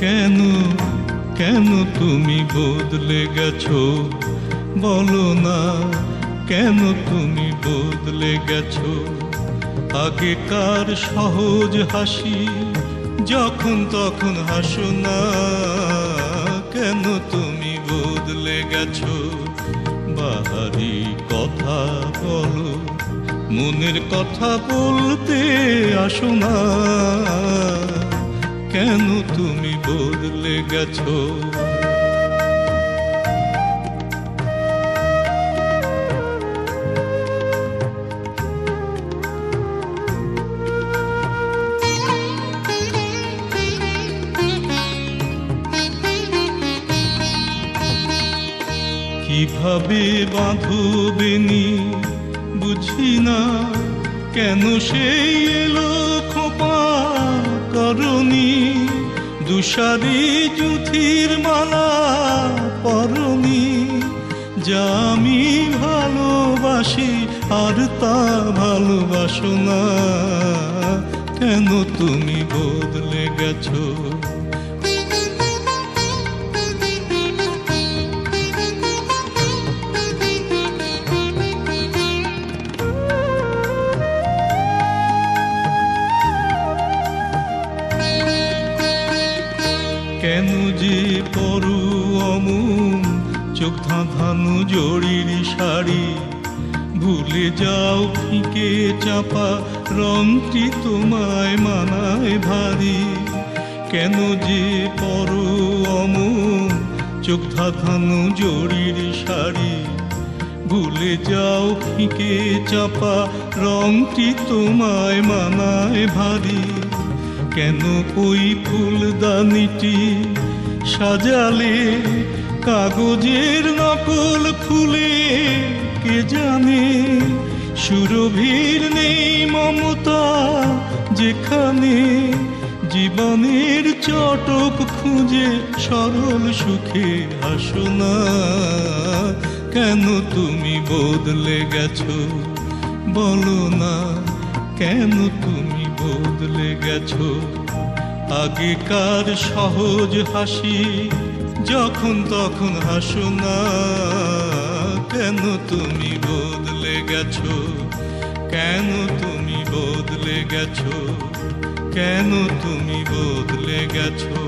কেন কেন তুমি বদলে গেছো, বলো না কেন তুমি বদলে গেছো। আগেকার সহজ হাসি যখন তখন হাসো না, কেন তুমি বদলে গেছো। বাহারি কথা বলো, মনের কথা বলতে আসো না, কেন তুমি বদলে গেছো। কিভাবে বাঁধবেনি বুঝি না, কেন সেই এলো খোপা করনি। দুসারি জুথির মালা পরনি, যা আমি ভালোবাসি আর তা ভালোবাসো না, কেন তুমি বদলে গেছো। কেন যে পরু অমন চোখ ধাঁধানো জড়ির শাড়ি, ভুলে যাও ফিকে চাপা রংটি তোমায় মানায় ভারী। কেন যে পরু অমন চোখ ধাঁধানো জড়ির শাড়ি, ভুলে যাও ফিকে চাপা রংটি তোমায় মানায় ভারী। কেন ওই ফুলদানিটি সাজালে কাগজের নকল ফুলে, কে জানে সুরভির নেই মমতা যেখানে। জীবনের চটক খুঁজে সরল সুখে হাসো না, কেন তুমি বদলে গেছো। বলো না কেন তুমি বদলে গেছো। আগেকার সহজ হাসি যখন তখন হাসো না, কেন তুমি বদলে গেছো। কেন তুমি বদলে গেছো, কেন তুমি বদলে গেছো।